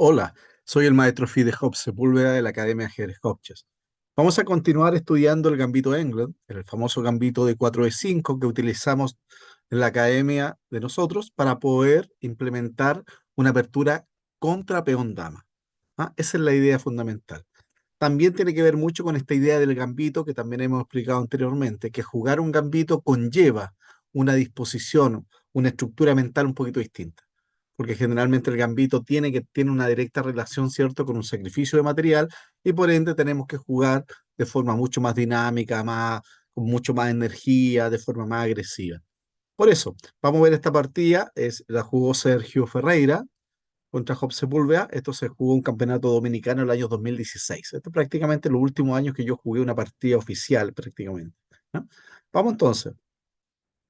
Hola, soy el maestro Fide Hopp Sepúlveda de la Academia de Ajedrez Hopchas. Vamos a continuar estudiando el gambito de England, el famoso gambito de 4 de 5 que utilizamos en la academia de nosotros para poder implementar una apertura contra peón dama. ¿Ah? Esa es la idea fundamental. También tiene que ver mucho con esta idea del gambito que también hemos explicado anteriormente, que jugar un gambito conlleva una disposición, una estructura mental un poquito distinta, porque generalmente el gambito tiene una directa relación, ¿cierto?, con un sacrificio de material y por ende tenemos que jugar de forma mucho más dinámica, con mucho más energía, de forma más agresiva. Por eso, vamos a ver esta partida, la jugó Sergio Ferreira contra Job Sepúlveda. Esto se jugó un campeonato dominicano el año 2016. Esto es prácticamente los últimos años que yo jugué una partida oficial, prácticamente, ¿no? Vamos entonces,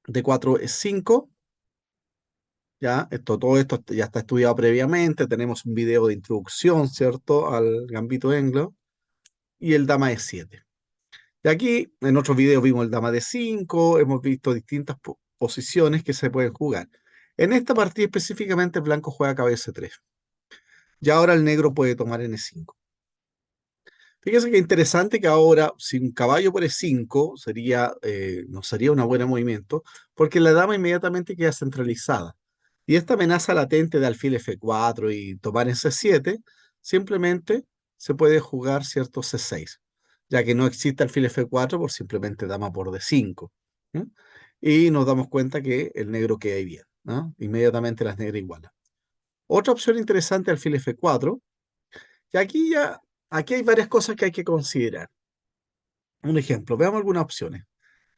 de 4 es 5. Ya, todo esto ya está estudiado previamente. Tenemos un video de introducción, ¿cierto?, al gambito anglo y el dama E7. Y aquí, en otros videos vimos el dama D5, hemos visto distintas posiciones que se pueden jugar. En esta partida específicamente, el blanco juega cabeza E3. Y ahora el negro puede tomar N5. Fíjese que interesante que ahora, si un caballo por E5 no sería un buen movimiento, porque la dama inmediatamente queda centralizada. Y esta amenaza latente de alfil F4 y tomar en C7, simplemente se puede jugar cierto C6, ya que no existe alfil F4 por simplemente dama por D5. ¿Eh? Y nos damos cuenta que el negro queda ahí bien, ¿no? Inmediatamente las negras igualan. Otra opción interesante, alfil F4, y aquí hay varias cosas que hay que considerar. Un ejemplo, veamos algunas opciones.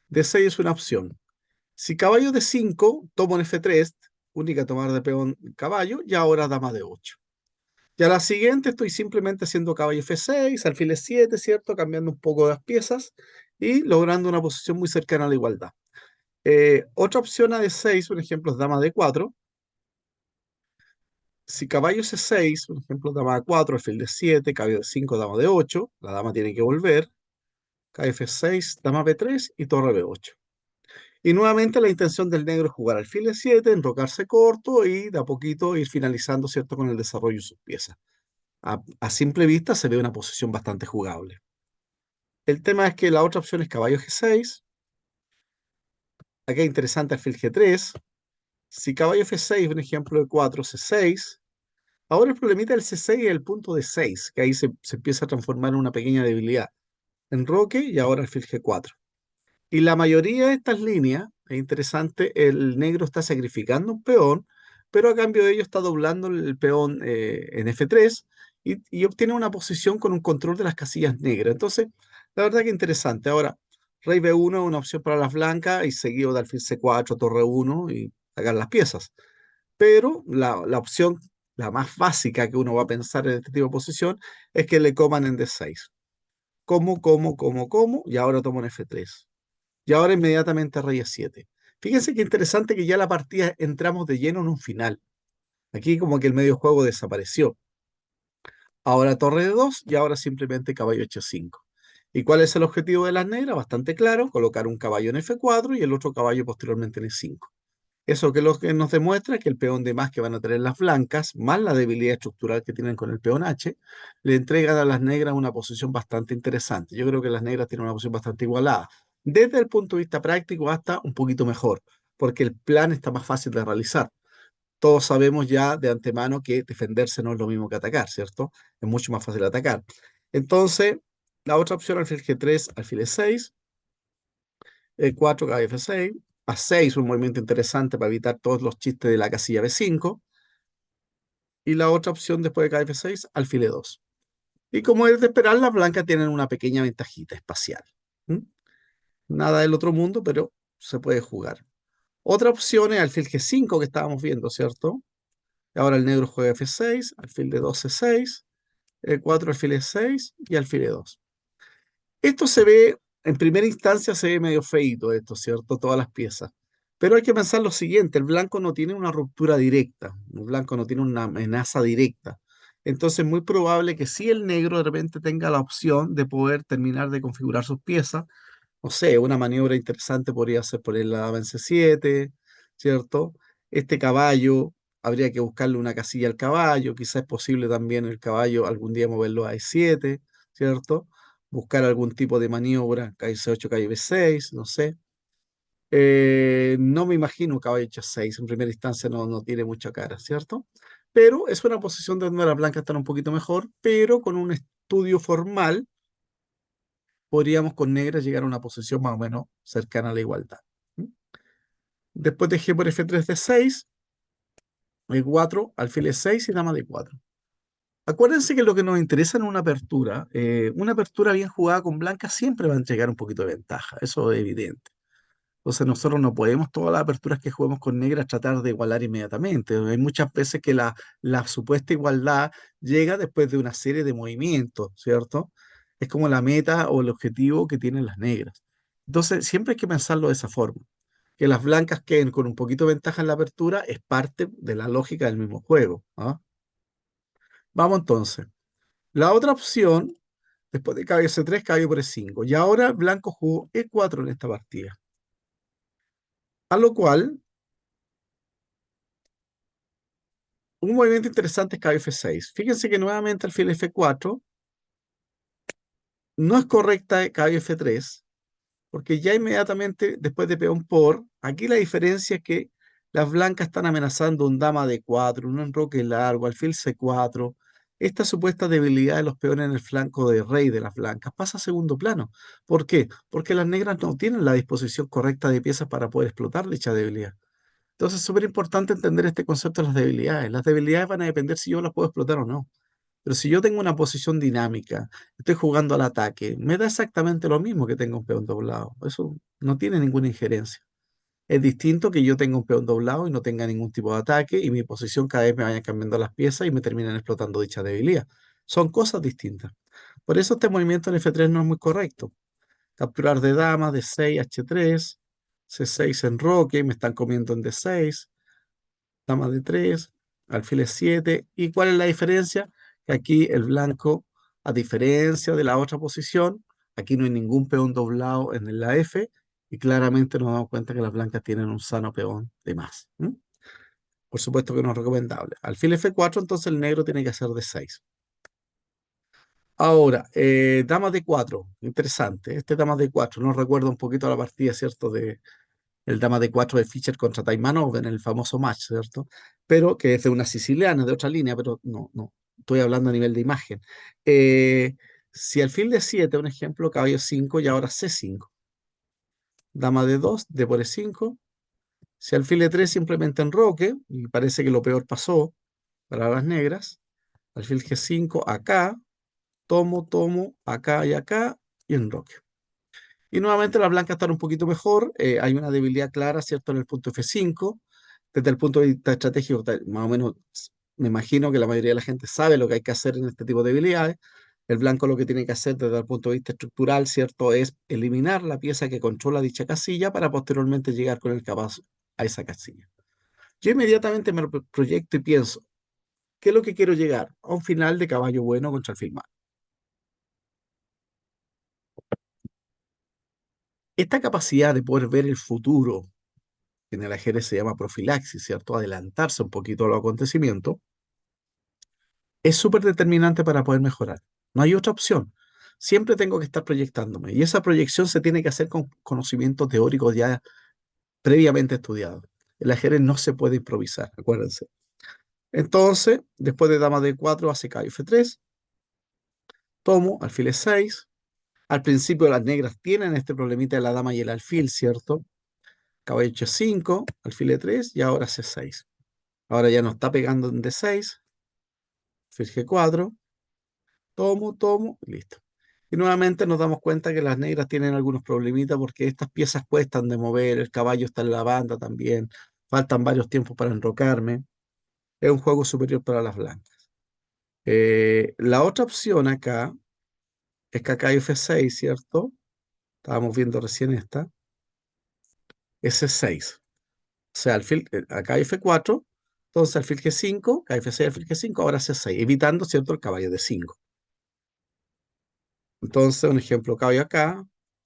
D6 es una opción. Si caballo D5, tomo en F3, única tomar de peón caballo, y ahora dama D8. Y a la siguiente estoy simplemente haciendo caballo F6, alfil E7, ¿cierto? Cambiando un poco las piezas y logrando una posición muy cercana a la igualdad. Otra opción a D6, por ejemplo, es dama D4. Si caballo C6, por ejemplo, dama A4, alfil D7, caballo D5, dama D8, la dama tiene que volver. Kf6, dama b3 y torre b8. Y nuevamente la intención del negro es jugar alfil e7, enrocarse corto y de a poquito ir finalizando, ¿cierto?, con el desarrollo de sus piezas. A simple vista se ve una posición bastante jugable. El tema es que la otra opción es caballo g6. Aquí es interesante alfil g3. Si caballo f6, un ejemplo de 4, c6. Ahora el problemita del c6 es el punto de 6, que ahí se empieza a transformar en una pequeña debilidad. Enroque y ahora alfil g4. Y la mayoría de estas líneas, es interesante, el negro está sacrificando un peón, pero a cambio de ello está doblando el peón en F3 y obtiene una posición con un control de las casillas negras. Entonces, la verdad que interesante. Ahora, rey B1 es una opción para las blancas y seguido de alfil C4, torre 1 y sacar las piezas. Pero la opción, la más básica que uno va a pensar en este tipo de posición, es que le coman en D6. Como, y ahora tomo en F3. Y ahora inmediatamente rey E7. Fíjense qué interesante que ya la partida entramos de lleno en un final. Aquí como que el medio juego desapareció. Ahora torre de 2 y ahora simplemente caballo H5. ¿Y cuál es el objetivo de las negras? Bastante claro, colocar un caballo en F4 y el otro caballo posteriormente en E5. Eso que lo que nos demuestra es que el peón de más que van a tener las blancas, más la debilidad estructural que tienen con el peón H, le entregan a las negras una posición bastante interesante. Yo creo que las negras tienen una posición bastante igualada, desde el punto de vista práctico hasta un poquito mejor, porque el plan está más fácil de realizar. Todos sabemos ya de antemano que defenderse no es lo mismo que atacar, ¿cierto? Es mucho más fácil atacar. Entonces, la otra opción, alfil G3, alfil E6, E4, caballo F6, A6, un movimiento interesante para evitar todos los chistes de la casilla B5, y la otra opción después de caballo F6, alfil E2. Y como es de esperar, las blancas tienen una pequeña ventajita espacial. ¿Mm? Nada del otro mundo, pero se puede jugar. Otra opción es alfil G5 que estábamos viendo, ¿cierto? Ahora el negro juega F6, alfil D2 C6, E4 alfil E6 y alfil E2. Esto se ve, en primera instancia se ve medio feito esto, ¿cierto? Todas las piezas. Pero hay que pensar lo siguiente, el blanco no tiene una ruptura directa, el blanco no tiene una amenaza directa. Entonces es muy probable que si el negro de repente tenga la opción de poder terminar de configurar sus piezas. No sé, una maniobra interesante podría ser poner la dama en C7, ¿cierto? Este caballo habría que buscarle una casilla al caballo, quizás es posible también el caballo algún día moverlo a E7, ¿cierto? Buscar algún tipo de maniobra, calle C8, calle B6, no sé. No me imagino un caballo H6, en primera instancia no tiene mucha cara, ¿cierto? Pero es una posición donde las blancas están un poquito mejor, pero con un estudio formal podríamos con negras llegar a una posición más o menos cercana a la igualdad. ¿Mm? Después de G por F3 de 6, E4, alfil E6 y dama de 4. Acuérdense que lo que nos interesa en una apertura bien jugada con blancas siempre va a entregar un poquito de ventaja, eso es evidente. Entonces nosotros no podemos todas las aperturas que juguemos con negras tratar de igualar inmediatamente. Hay muchas veces que la supuesta igualdad llega después de una serie de movimientos, ¿cierto? Es como la meta o el objetivo que tienen las negras. Entonces siempre hay que pensarlo de esa forma. Que las blancas queden con un poquito de ventaja en la apertura es parte de la lógica del mismo juego. ¿Ah? Vamos entonces. La otra opción, después de caballo C3, caballo por E5. Y ahora blanco jugó E4 en esta partida. A lo cual un movimiento interesante es caballo F6. Fíjense que nuevamente alfil F4 no es correcta caballo F3, porque ya inmediatamente después de peón por, aquí la diferencia es que las blancas están amenazando un dama D4, un enroque largo, alfil C4. Esta supuesta debilidad de los peones en el flanco de rey de las blancas pasa a segundo plano. ¿Por qué? Porque las negras no tienen la disposición correcta de piezas para poder explotar dicha debilidad. Entonces es súper importante entender este concepto de las debilidades. Las debilidades van a depender si yo las puedo explotar o no. Pero si yo tengo una posición dinámica, estoy jugando al ataque, me da exactamente lo mismo que tenga un peón doblado. Eso no tiene ninguna injerencia. Es distinto que yo tenga un peón doblado y no tenga ningún tipo de ataque y mi posición cada vez me vayan cambiando las piezas y me terminen explotando dicha debilidad. Son cosas distintas. Por eso este movimiento en F3 no es muy correcto. Capturar de dama, D6, H3, C6 en roque, me están comiendo en D6, dama de 3, alfil E7. ¿Y cuál es la diferencia? Que aquí el blanco, a diferencia de la otra posición, aquí no hay ningún peón doblado en la F y claramente nos damos cuenta que las blancas tienen un sano peón de más. ¿M? Por supuesto que no es recomendable. Alfil F4, entonces el negro tiene que hacer D6. Ahora, dama de 4, interesante. Este dama de 4 nos recuerda un poquito a la partida, ¿cierto? De, el dama de 4 de Fischer contra Taimanov en el famoso match, ¿cierto? Pero que es de una siciliana, de otra línea, pero no, estoy hablando a nivel de imagen. Eh, si alfil de 7, un ejemplo, caballo 5 y ahora C5. Dama de 2, D por E5. Si alfil de 3 simplemente enroque, y parece que lo peor pasó para las negras. Alfil G5 acá, tomo, acá y enroque. Y nuevamente las blancas están un poquito mejor. Hay una debilidad clara, ¿cierto? En el punto F5. Desde el punto de vista estratégico, más o menos me imagino que la mayoría de la gente sabe lo que hay que hacer en este tipo de debilidades. El blanco lo que tiene que hacer desde el punto de vista estructural, ¿cierto? Es eliminar la pieza que controla dicha casilla para posteriormente llegar con el capaz a esa casilla. Yo inmediatamente me proyecto y pienso, ¿qué es lo que quiero llegar? A un final de caballo bueno contra alfil malo. Esta capacidad de poder ver el futuro, que en el ajedrez se llama profilaxis, ¿cierto? Adelantarse un poquito a los acontecimientos, es súper determinante para poder mejorar. No hay otra opción. Siempre tengo que estar proyectándome y esa proyección se tiene que hacer con conocimientos teóricos ya previamente estudiados. El ajedrez no se puede improvisar, acuérdense. Entonces, después de dama D4 hace caballo F3, tomo, alfil E6. Al principio las negras tienen este problemita de la dama y el alfil, ¿cierto? Caballo H5, alfil E3 y ahora C6. Ahora ya no está pegando en D6, alfil G4, tomo, y listo. Y nuevamente nos damos cuenta que las negras tienen algunos problemitas porque estas piezas cuestan de mover, el caballo está en la banda también, faltan varios tiempos para enrocarme. Es un juego superior para las blancas. La otra opción acá es que acá hay F6, ¿cierto? Estábamos viendo recién esta. S6. O sea, acá hay F4, entonces alfil G5, acá hay F6, alfil G5, ahora C6, evitando, ¿cierto?, el caballo de 5. Entonces, un ejemplo, caballo acá,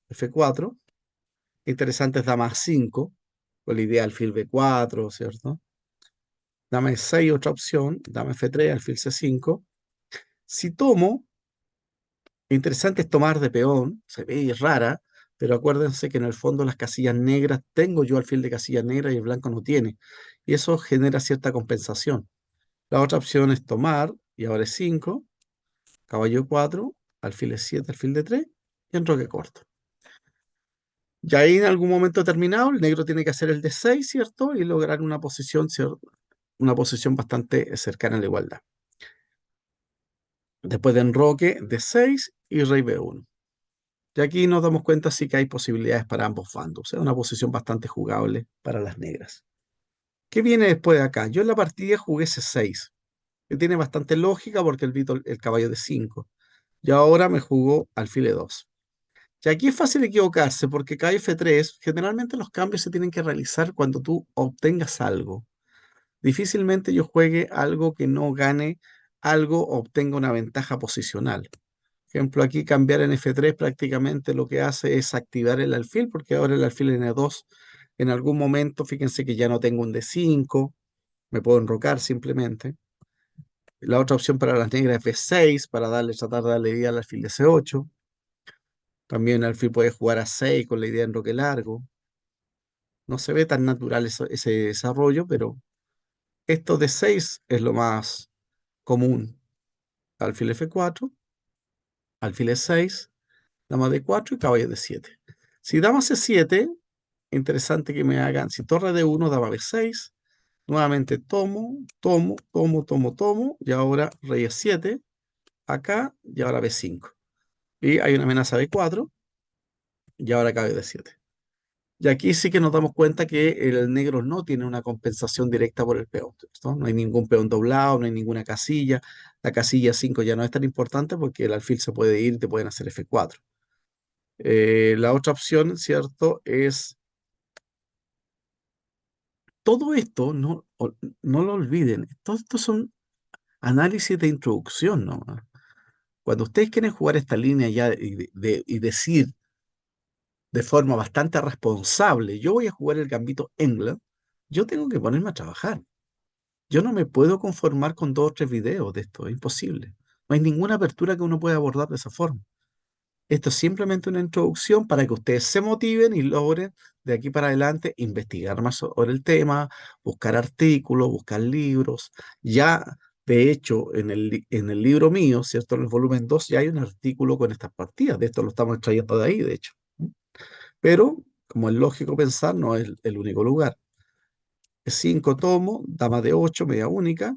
F4. Interesante es dama A5, con la idea alfil B4, ¿cierto? Dama E6, otra opción. Dama F3, alfil C5. Si tomo, interesante es tomar de peón, se ve y es rara, pero acuérdense que en el fondo las casillas negras, tengo yo alfil de casillas negras y el blanco no tiene. Y eso genera cierta compensación. La otra opción es tomar, y ahora es 5, caballo 4, alfil es 7, alfil de 3, y enroque corto. Y ahí en algún momento determinado, el negro tiene que hacer el de 6, ¿cierto? Y lograr una posición, ¿cierto? Una posición bastante cercana a la igualdad. Después de enroque de 6 y rey B1. Y aquí nos damos cuenta sí que hay posibilidades para ambos bandos. Es una posición bastante jugable para las negras. ¿Qué viene después de acá? Yo en la partida jugué C6, que tiene bastante lógica porque el caballo de 5. Y ahora me jugó alfil E2. Y aquí es fácil equivocarse porque cae F3, generalmente los cambios se tienen que realizar cuando tú obtengas algo. Difícilmente yo juegue algo que no gane algo o obtenga una ventaja posicional. Ejemplo, aquí cambiar en F3 prácticamente lo que hace es activar el alfil, porque ahora el alfil en E2 en algún momento, fíjense que ya no tengo un D5, me puedo enrocar simplemente. La otra opción para las negras es B6, para tratar de darle vida al alfil de C8. También el alfil puede jugar a 6 con la idea de enroque largo. No se ve tan natural ese desarrollo, pero esto de 6 es lo más común. Alfil F4, alfil E6, dama D4 y caballo D7. Si dama C7, interesante que me hagan, si torre D1, dama B6, nuevamente tomo, y ahora rey E7, acá, y ahora B5. Y hay una amenaza B4, y ahora caballo D7. Y aquí sí que nos damos cuenta que el negro no tiene una compensación directa por el peón, ¿cierto? No hay ningún peón doblado, no hay ninguna casilla. La casilla 5 ya no es tan importante porque el alfil se puede ir y te pueden hacer F4. La otra opción, ¿cierto? Es todo esto, no lo olviden, todo esto son análisis de introducción, ¿no? Cuando ustedes quieren jugar esta línea ya y decir de forma bastante responsable, yo voy a jugar el Gambito England, yo tengo que ponerme a trabajar. Yo no me puedo conformar con 2 o 3 videos de esto, es imposible. No hay ninguna apertura que uno pueda abordar de esa forma. Esto es simplemente una introducción para que ustedes se motiven y logren de aquí para adelante investigar más sobre el tema, buscar artículos, buscar libros. Ya, de hecho, en el libro mío, ¿cierto? En el volumen 2 ya hay un artículo con estas partidas. De esto lo estamos extrayendo de ahí, de hecho. Pero, como es lógico pensar, no es el único lugar. Es 5 tomo, dama de 8 media única,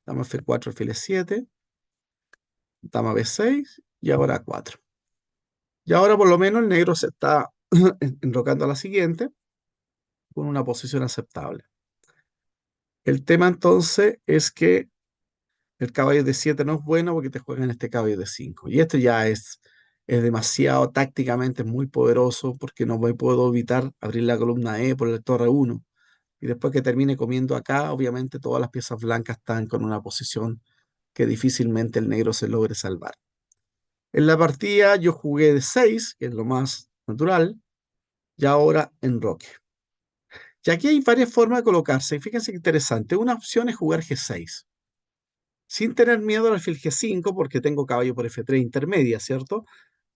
dama F4, alfil E7, dama B6 y ahora 4. Y ahora por lo menos el negro se está enrocando a la siguiente con una posición aceptable. El tema entonces es que el caballo de 7 no es bueno porque te juegan este caballo de 5. Y esto ya es demasiado tácticamente muy poderoso porque no me puedo evitar abrir la columna E por la torre 1. Y después que termine comiendo acá, obviamente todas las piezas blancas están con una posición que difícilmente el negro se logre salvar. En la partida yo jugué de 6, que es lo más natural, y ahora enroque. Y aquí hay varias formas de colocarse. Y fíjense qué interesante. Una opción es jugar G6, sin tener miedo al alfil G5, porque tengo caballo por F3 intermedia, ¿cierto?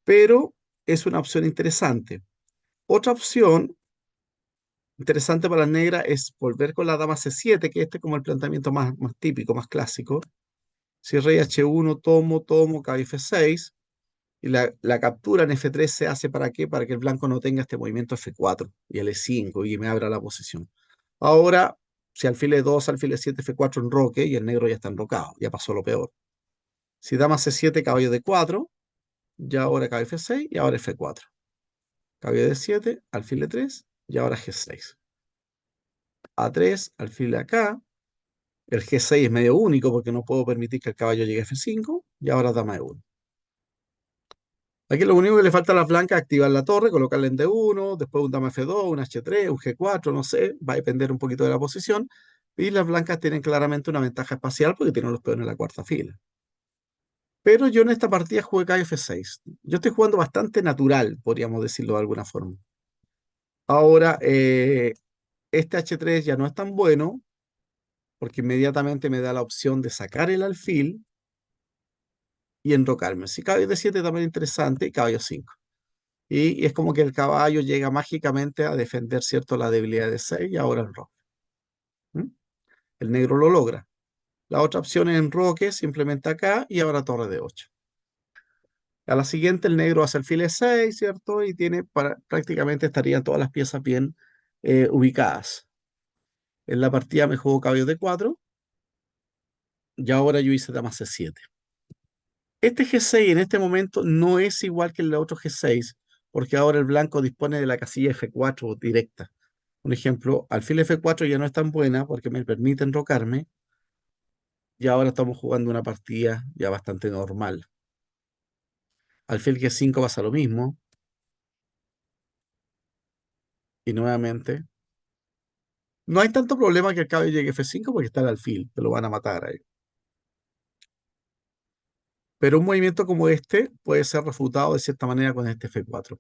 Pero es una opción interesante. Otra opción interesante para las negras es volver con la dama C7, que este es como el planteamiento más típico, más clásico. Si rey H1, tomo, caballo F6. Y la captura en F3 se hace ¿para qué? Para que el blanco no tenga este movimiento F4 y el E5 y me abra la posición. Ahora, si alfil E2, alfil E7, F4 enroque y el negro ya está enrocado, ya pasó lo peor. Si dama C7, caballo D4, ya ahora caballo F6 y ahora F4. Caballo D7, alfil E3 y ahora G6. A3, alfil acá. El G6 es medio único porque no puedo permitir que el caballo llegue a F5 y ahora dama E1. Aquí lo único que le falta a las blancas es activar la torre, colocarla en D1, después un dama F2, un H3, un G4, no sé, va a depender un poquito de la posición. Y las blancas tienen claramente una ventaja espacial porque tienen los peones en la cuarta fila. Pero yo en esta partida jugué KF6. Yo estoy jugando bastante natural, podríamos decirlo de alguna forma. Ahora, este H3 ya no es tan bueno porque inmediatamente me da la opción de sacar el alfil y enrocarme. Si caballo de 7 también interesante, y caballo 5. Y es como que el caballo llega mágicamente a defender, ¿cierto?, la debilidad de 6 y ahora enroque. ¿Mm? El negro lo logra. La otra opción es enroque, simplemente acá, y ahora torre de 8. A la siguiente el negro hace alfil E6, ¿cierto? Y tiene prácticamente estarían todas las piezas bien ubicadas. En la partida me jugó caballo de 4 y ahora yo hice dama C7. Este G6 en este momento no es igual que el otro G6, porque ahora el blanco dispone de la casilla F4 directa. Un ejemplo, alfil F4 ya no es tan buena porque me permite enrocarme y ahora estamos jugando una partida ya bastante normal. Alfil G5 pasa lo mismo y nuevamente no hay tanto problema que el caballo llegue a F5 porque está el alfil, te lo van a matar ahí. Pero un movimiento como este puede ser refutado de cierta manera con este F4.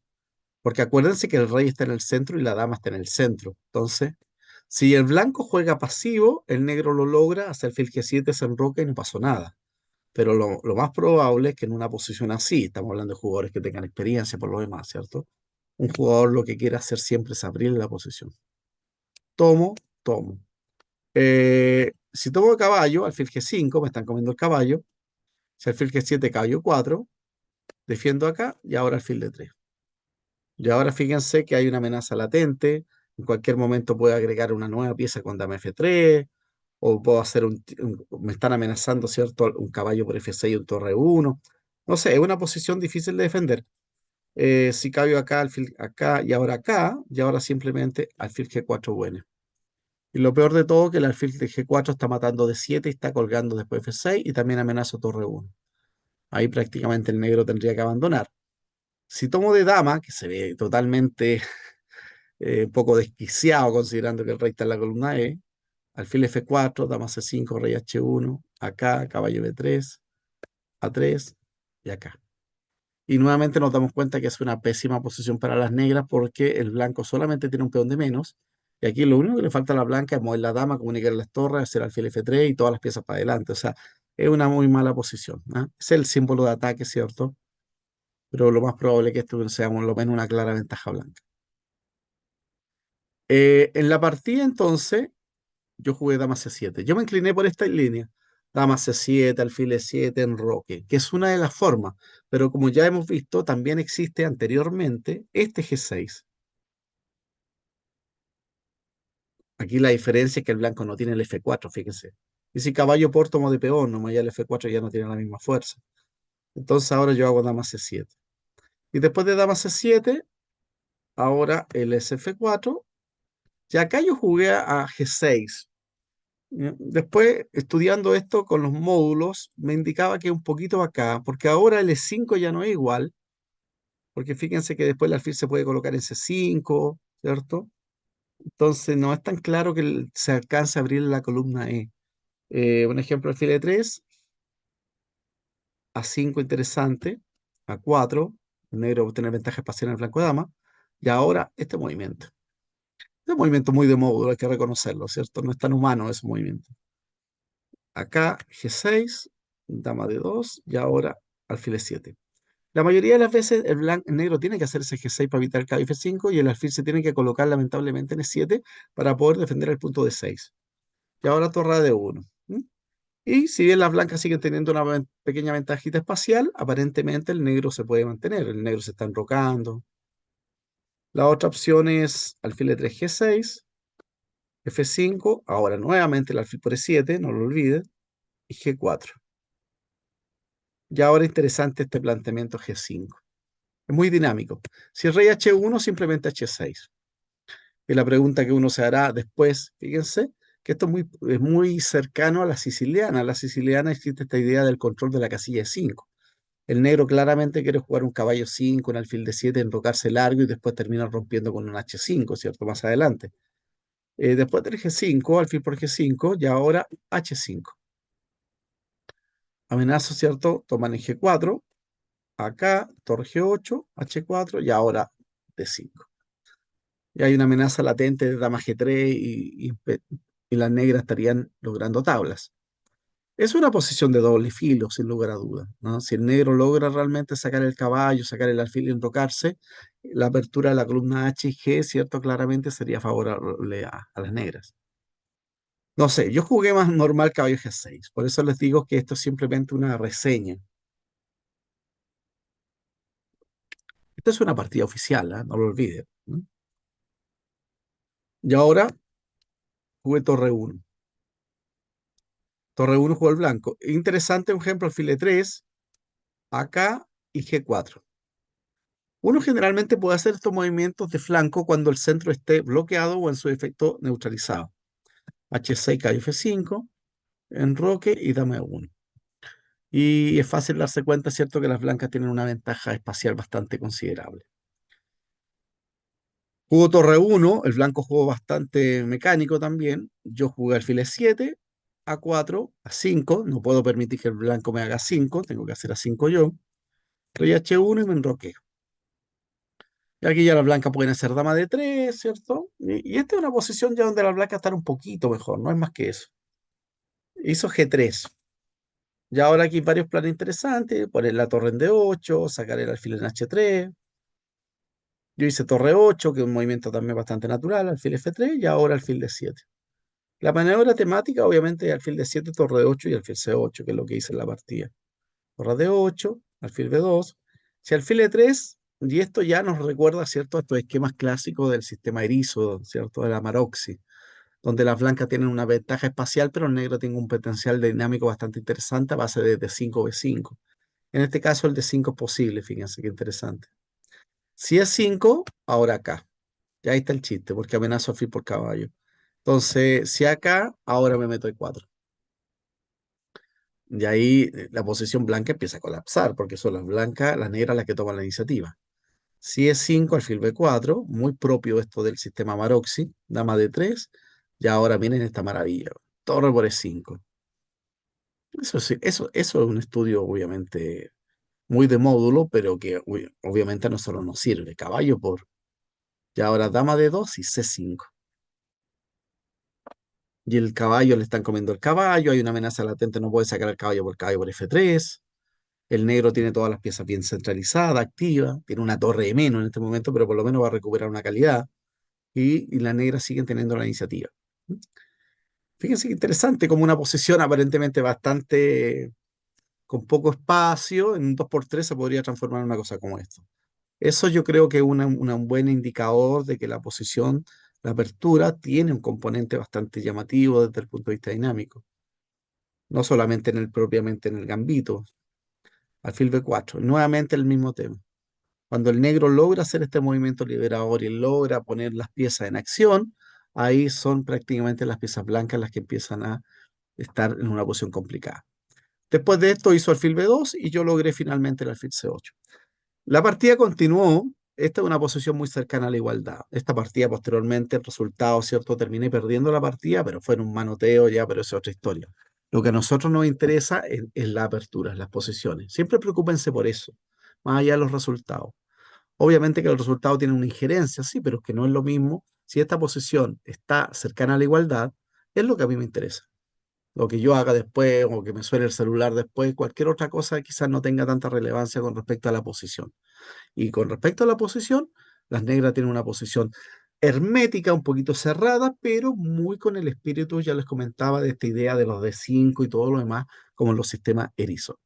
Porque acuérdense que el rey está en el centro y la dama está en el centro. Entonces, si el blanco juega pasivo, el negro lo logra, hace alfil G7, se enroca y no pasó nada. Pero lo más probable es que en una posición así, estamos hablando de jugadores que tengan experiencia por lo demás, ¿cierto? Un jugador lo que quiere hacer siempre es abrir la posición. Tomo, tomo. Si tomo caballo, alfil G5, me están comiendo el caballo. Si alfil G7, caballo 4, defiendo acá y ahora alfil D3. Y ahora fíjense que hay una amenaza latente. En cualquier momento puedo agregar una nueva pieza con dama F3, o puedo hacer me están amenazando, ¿cierto? Un caballo por F6 y un torre 1. No sé, es una posición difícil de defender. Si cambio acá, alfil acá y ahora simplemente alfil G4 bueno. Y lo peor de todo que el alfil de G4 está matando de 7 y está colgando después F6 y también amenazo torre 1. Ahí prácticamente el negro tendría que abandonar. Si tomo de dama, que se ve totalmente un poco desquiciado considerando que el rey está en la columna E, alfil F4, dama C5, rey H1, acá, caballo B3, A3 y acá. Y nuevamente nos damos cuenta que es una pésima posición para las negras porque el blanco solamente tiene un peón de menos. Y aquí lo único que le falta a la blanca es mover la dama, comunicar las torres, hacer alfil F3 y todas las piezas para adelante. O sea, es una muy mala posición. ¿Ah? Es el símbolo de ataque, ¿cierto? Pero lo más probable es que esto sea por lo menos una clara ventaja blanca. En la partida entonces, yo jugué dama C7. Yo me incliné por esta línea. Dama C7, alfil E7, enroque, que es una de las formas. Pero como ya hemos visto, también existe anteriormente este G6. Aquí la diferencia es que el blanco no tiene el F4, fíjense. Y si caballo por tomo de peón, nomás ya el F4 ya no tiene la misma fuerza. Entonces ahora yo hago dama C7. Y después de dama C7, ahora el SF4. Y acá yo jugué a G6. Después, estudiando esto con los módulos, me indicaba que un poquito acá, porque ahora el E5 ya no es igual, porque fíjense que después el alfil se puede colocar en C5, ¿cierto? Entonces no es tan claro que se alcance a abrir la columna E. Un ejemplo, alfil E3, A5 interesante, A4, el negro va a tener ventaja espacial en el flanco de dama, y ahora este movimiento. Es un movimiento muy de módulo, hay que reconocerlo, ¿cierto? No es tan humano ese movimiento. Acá G6, dama de 2 y ahora alfil E7. La mayoría de las veces el negro tiene que hacer ese G6 para evitar el caballo F5 y el alfil se tiene que colocar lamentablemente en E7 para poder defender el punto de 6. Y ahora torre de 1. Y si bien las blancas siguen teniendo una pequeña ventajita espacial, aparentemente el negro se puede mantener. El negro se está enrocando. La otra opción es alfil E3 G6, F5, ahora nuevamente el alfil por E7, no lo olviden, y G4. Y ahora interesante este planteamiento G5. Es muy dinámico. Si el rey H1, simplemente H6. Y la pregunta que uno se hará después, fíjense, que esto es muy cercano a la siciliana. La siciliana existe esta idea del control de la casilla E5. El negro claramente quiere jugar un caballo 5, un alfil de 7, enrocarse largo y después termina rompiendo con un H5, ¿cierto? Más adelante. Después del G5, alfil por G5 y ahora H5. Amenazo, ¿cierto? Toman en G4, acá, torre G8, H4 y ahora D5. Y hay una amenaza latente de dama G3 y y las negras estarían logrando tablas. Es una posición de doble filo, sin lugar a dudas, ¿no? Si el negro logra realmente sacar el caballo, sacar el alfil y enrocarse, la apertura de la columna H y G, ¿cierto? Claramente sería favorable a las negras. No sé, yo jugué más normal caballo G6, por eso les digo que esto es simplemente una reseña. Esta es una partida oficial, ¿ah? No lo olviden, ¿no? Y ahora jugué torre 1. Torre 1 jugó el blanco. Interesante, un ejemplo, alfil E3, acá y G4. Uno generalmente puede hacer estos movimientos de flanco cuando el centro esté bloqueado o en su efecto neutralizado. H6, caballo F5, enroque y dama E1. Y es fácil darse cuenta, ¿cierto?, que las blancas tienen una ventaja espacial bastante considerable. Jugó torre 1, el blanco jugó bastante mecánico también. Yo jugué alfil E7, A4, A5. No puedo permitir que el blanco me haga 5, tengo que hacer A5 yo. Rey H1 y me enroqué. Y aquí ya las blancas pueden hacer dama de 3, ¿cierto? Y esta es una posición ya donde las blancas están un poquito mejor, no es más que eso. Hizo G3. Y ahora aquí varios planes interesantes, poner la torre en D8, sacar el alfil en H3. Yo hice torre 8, que es un movimiento también bastante natural, alfil F3 y ahora alfil D7. La maniobra temática, obviamente, es alfil D7, torre D8 y alfil C8, que es lo que hice en la partida. Torre D8, alfil B2. Si alfil E3, y esto ya nos recuerda, ¿cierto?, a estos esquemas clásicos del sistema erizo, ¿cierto?, de la Maroxy, donde las blancas tienen una ventaja espacial, pero el negro tiene un potencial dinámico bastante interesante a base de D5, B5. En este caso, el D5 es posible, fíjense qué interesante. Si es 5, ahora acá. Y ahí está el chiste, porque amenazo alfil por caballo. Entonces, si acá, ahora me meto E4. Y ahí la posición blanca empieza a colapsar, porque son las blancas, las negras las que toman la iniciativa. Si es 5, alfil B4, muy propio esto del sistema Maroxy, dama D3, y ahora miren esta maravilla, torre por E5. Eso, sí, eso es un estudio obviamente muy de módulo, pero que obviamente a nosotros nos sirve. Caballo por, y ahora dama D2 y C5. Y el caballo le están comiendo el caballo, hay una amenaza latente, no puede sacar el caballo por F3. El negro tiene todas las piezas bien centralizadas, activas, tiene una torre de menos en este momento, pero por lo menos va a recuperar una calidad. Y las negras siguen teniendo la iniciativa. Fíjense qué interesante, como una posición aparentemente bastante con poco espacio, en un 2x3 se podría transformar en una cosa como esto. Eso yo creo que es un buen indicador de que la posición, la apertura, tiene un componente bastante llamativo desde el punto de vista dinámico. No solamente propiamente en el gambito, alfil B4. Nuevamente el mismo tema. Cuando el negro logra hacer este movimiento liberador y logra poner las piezas en acción, ahí son prácticamente las piezas blancas las que empiezan a estar en una posición complicada. Después de esto hizo alfil B2 y yo logré finalmente el alfil C8. La partida continuó. Esta es una posición muy cercana a la igualdad. Esta partida posteriormente, el resultado, ¿cierto? Terminé perdiendo la partida, pero fue en un manoteo ya, pero esa es otra historia. Lo que a nosotros nos interesa es la apertura, las posiciones. Siempre preocúpense por eso, más allá de los resultados. Obviamente que el resultado tiene una injerencia, sí, pero es que no es lo mismo. Si esta posición está cercana a la igualdad, es lo que a mí me interesa. Lo que yo haga después o que me suene el celular después, cualquier otra cosa quizás no tenga tanta relevancia con respecto a la posición. Y con respecto a la posición, las negras tienen una posición hermética, un poquito cerrada, pero muy con el espíritu, ya les comentaba, de esta idea de los D5 y todo lo demás, como en los sistemas erizo.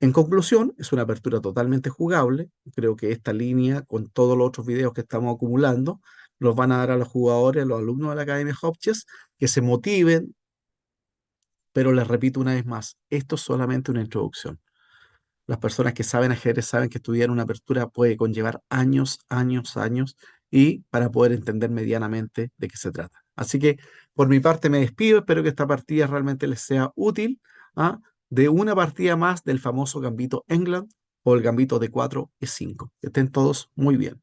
En conclusión, es una apertura totalmente jugable. Creo que esta línea, con todos los otros videos que estamos acumulando, los van a dar a los jugadores, a los alumnos de la Academia Hopchess, que se motiven, pero les repito una vez más, esto es solamente una introducción. Las personas que saben ajedrez saben que estudiar una apertura puede conllevar años, años, años, y para poder entender medianamente de qué se trata. Así que por mi parte me despido, espero que esta partida realmente les sea útil, ¿ah? De una partida más del famoso gambito England o el gambito D4 E5. Que estén todos muy bien.